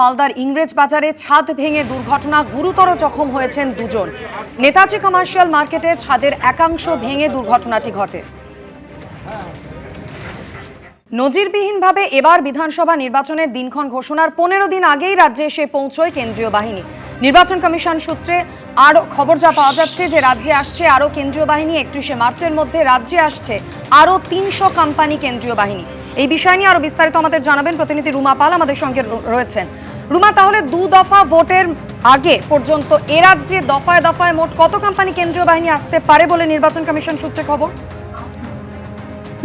মালদার ইংরেজ বাজারে ছাদ ভেঙে দুর্ঘটনা, গুরুতর জখম হয়েছেন দুজন। নেতাজি কমার্শিয়াল মার্কেটের ছাদের একাংশ ভেঙে দুর্ঘটনাটি ঘটে। নজিরবিহীনভাবে এবার বিধানসভা নির্বাচনের দিনক্ষণ ঘোষণার 15 দিন আগেই রাজ্যে এসে পৌঁছয় কেন্দ্রীয় বাহিনী। নির্বাচন কমিশন সূত্রে আরও খবর যা পাওয়া যাচ্ছে যে রাজ্যে আসছে আরও কেন্দ্রীয় বাহিনী। 31শে মার্চের মধ্যে রাজ্যে আসছে আরও 300 কোম্পানি কেন্দ্রীয় বাহিনী। এই বিষয় নিয়ে আরও বিস্তারিত আমাদের জানাবেন প্রতিনিধি রুমা পাল আমাদের সঙ্গে রয়েছেন। রুমা, তাহলে 2 দফা ভোটের আগে পর্যন্ত এ রাজ্যে দফায় দফায় মোট কত কোম্পানি কেন্দ্রীয় বাহিনী আসতে পারে বলে নির্বাচন কমিশন সূত্রে খবর?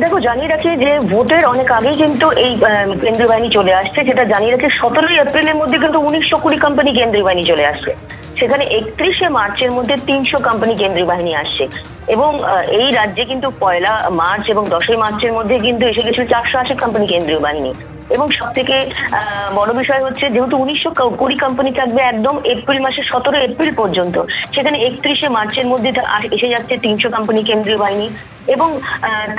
দেখো, জানিয়ে রাখি যে ভোটের অনেক আগেই কিন্তু এই কেন্দ্রীয় বাহিনী চলে আসছে। যেটা জানিয়ে রাখি 17ই এপ্রিলের মধ্যে কিন্তু 1920 কোম্পানি কেন্দ্রীয় বাহিনী চলে আসছে। সেখানে 31শে মার্চের মধ্যে 300 কোম্পানি কেন্দ্রীয় বাহিনী আসছে এবং এই রাজ্যে কিন্তু 1 মার্চ এবং 10ই মার্চের মধ্যে কিন্তু এসে গেছিল 480 কোম্পানি কেন্দ্রীয় বাহিনী। এবং সব থেকে বড় বিষয় হচ্ছে, যেহেতু 1920 কোম্পানি থাকবে একদম এপ্রিল মাসের 17 এপ্রিল পর্যন্ত, সেখানে 31শে মার্চের মধ্যে এসে যাচ্ছে 300 কোম্পানি কেন্দ্রীয় বাহিনী। এবং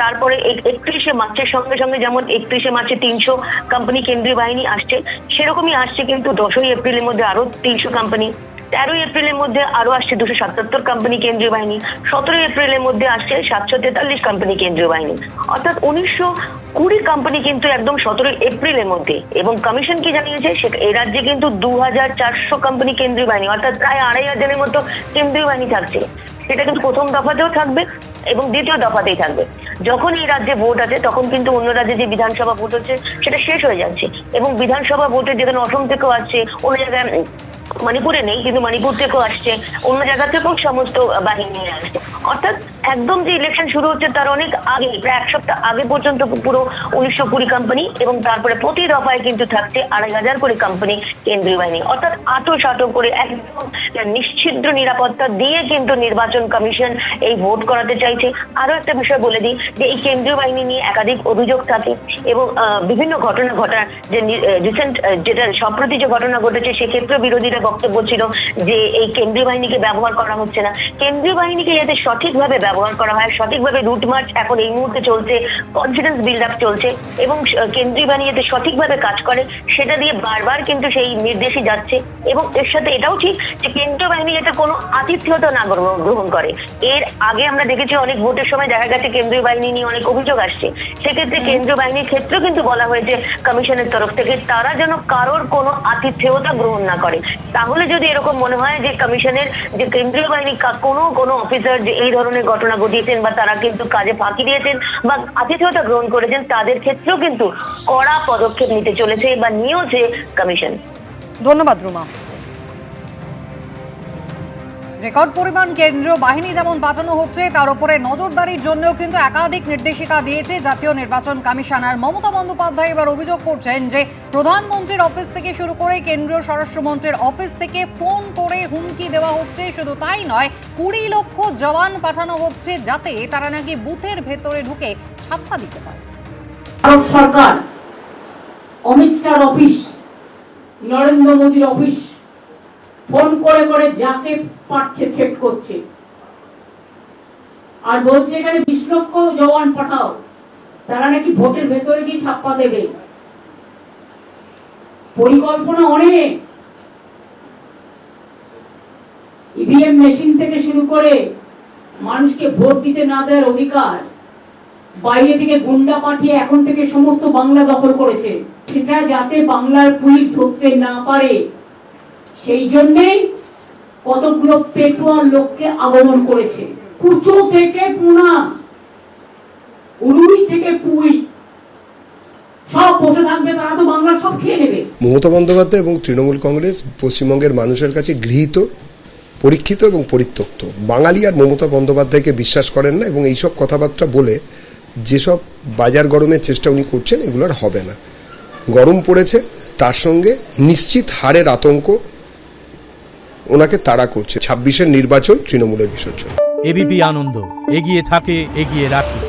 তারপরে 31শে মার্চের সঙ্গে সঙ্গে যেমন 31শে মার্চে 300 কোম্পানি কেন্দ্রীয় বাহিনী আসছে, সেরকমই আসছে কিন্তু 10ই এপ্রিলের মধ্যে আরো 300 কোম্পানি। 13ই এপ্রিলের মধ্যে আরো আসছে 277 কোম্পানি কেন্দ্রীয় বাহিনী। 17 এপ্রিলের মধ্যে আসছে 743 কোম্পানি কেন্দ্রীয় বাহিনী। অর্থাৎ 1920 কোম্পানি কিন্তু একদম 17 এপ্রিলের মধ্যে। এবং কমিশন কি জানিয়েছে, এই রাজ্যে কিন্তু 2400 কোম্পানি কেন্দ্রীয় বাহিনী, অর্থাৎ প্রায় 2500-এর মতো কেন্দ্রীয় বাহিনী থাকছে। সেটা কিন্তু প্রথম দফাতেও থাকবে এবং দ্বিতীয় দফাতেই থাকবে। যখন এই রাজ্যে ভোট আছে তখন কিন্তু অন্য রাজ্যে যে বিধানসভা ভোট হচ্ছে সেটা শেষ হয়ে যাচ্ছে এবং বিধানসভা ভোটে যেখানে অসম থেকেও আসছে, অন্য জায়গায় মণিপুরে নেই কিন্তু মণিপুর থেকেও আসছে, অন্য জায়গা থেকেও সমস্ত বাহিনী আসছে। অর্থাৎ একদম যে ইলেকশন শুরু হচ্ছে তার অনেক আগে, প্রায় 1 সপ্তাহ আগে পর্যন্ত পুরো 1920 কোম্পানি এবং তারপরে প্রতি দফায় কিন্তু থাকছে 2500 করে কোম্পানি কেন্দ্রীয় বাহিনী। অর্থাৎ আটো করে একদম নিশ্ছিদ্র নিরাপত্তা দিয়ে কিন্তু নির্বাচন কমিশন এই ভোট করাতে চাইছে। আরো একটা বিষয় বলে দিই যে এই কেন্দ্রীয় বাহিনী নিয়ে একাধিক অভিযোগ থাকে এবং বিভিন্ন ঘটনা ঘটার যে রিসেন্ট যেটা সম্প্রতি যে ঘটনা ঘটেছে, সেক্ষেত্রে বিরোধীরা বক্তব্য ছিল যে এই কেন্দ্রীয় বাহিনীকে ব্যবহার করা হচ্ছে না। কেন্দ্রীয় বাহিনীকে যাতে সঠিকভাবে ব্যবহার করা হয়, সঠিকভাবে রুট মার্চ এখন এই মুহূর্তে চলছে, কনফিডেন্স বিল্ড আপ চলছে এবং কেন্দ্রীয় বাহিনী যাতে সঠিকভাবে কাজ করে সেটা দিয়ে বারবার কিন্তু সেই নির্দেশই যাচ্ছে। এবং এর সাথে এটাও ঠিক যে কেন্দ্রীয় বাহিনী যাতে কোনো আতিথ্যতা না গ্রহণ করে। এর আগে আমরা দেখেছি অনেক ভোটের সময় দেখা গেছে কেন্দ্রীয় বাহিনী নিয়ে অনেক অভিযোগ আসছে, সেক্ষেত্রে কেন্দ্রীয় বাহিনীর ক্ষেত্রেও কিন্তু বলা হয়েছে কমিশনের তরফ থেকে তারা যেন কারোর কোনো আতিথ্যতা গ্রহণ না করে। তাহলে যদি এরকম মনে হয় যে কমিশনের যে কেন্দ্রীয় বাহিনী কোনো অফিসার যে এই ধরনের ঘটনা ঘটিয়েছেন বা তারা কিন্তু কাজে ফাঁকি দিয়েছেন বা আতিথেয়তা গ্রহণ করেছেন, তাদের ক্ষেত্রেও কিন্তু কড়া পদক্ষেপ নিতে চলেছে বা নিয়েছে কমিশন। ধন্যবাদ রুমা। রেকর্ড পরিমাণ কেন্দ্রীয় বাহিনী যেমন পাঠানো হচ্ছে, তার উপরে নজরদারির জন্যও কিন্তু একাধিক নির্দেশিকা দিয়েছে জাতীয় নির্বাচন কমিশনার। মমতা বন্দ্যোপাধ্যায় এবার অভিযোগ করছেন যে প্রধানমন্ত্রীর অফিস থেকে শুরু করে কেন্দ্রীয় স্বরাষ্ট্রমন্ত্রীর অফিস থেকে ফোন করে হুমকি দেওয়া হচ্ছে। শুধু তাই নয়, 20 লক্ষ জওয়ান পাঠানো হচ্ছে যাতে তারা নাকি বুথের ভেতরে ঢুকে ছাপ্পা দিতে পারে। ভারত সরকার অমিত শাহর অফিস, নরেন্দ্র মোদীর অফিস ফোন করে যাকে পাচ্ছে থ্রেট করছে আর বলছে এখানে 20 লক্ষ জওয়ান পাঠাও, তারা নাকি ভোটের ভেতরে গিয়ে ছাপ্পা দেবে। পরিকল্পনা অনেক, ইভিএম মেশিন থেকে শুরু করে মানুষকে ভোট দিতে না দেওয়ার অধিকার, বাইরে থেকে গুন্ডা পাঠিয়ে এখন থেকে সমস্ত বাংলা দখল করেছে, সেটা যাতে বাংলার পুলিশ ধরতে না পারে সেই জন্যই কতগুলো পেটুয়া লোককে আগমন করেছে। কুচো থেকে পুনা, উড়ুই থেকে পুই, সব বসে থাকবে, তারা তো বাংলা সব খেয়ে নেবে। মমতা বন্দ্যোপাধ্যায় এবং তৃণমূল কংগ্রেস পশ্চিমবঙ্গের মানুষের কাছে গৃহীত, পরীক্ষিত এবং পরিত্যক্ত। বাঙালি আর মমতা বন্দ্যোপাধ্যায়কে বিশ্বাস করেন না এবং এইসব কথাবার্তা বলে যেসব বাজার গরমের চেষ্টা উনি করছেন, এগুলো আর হবে না। গরম পড়েছে, তার সঙ্গে নিশ্চিত হারের আতঙ্ক ওনাকে তাড়া করছে। 26-এর নির্বাচন তৃণমূলের বিসর্জন। এবিপি আনন্দ এগিয়ে থাকে, এগিয়ে রাখে।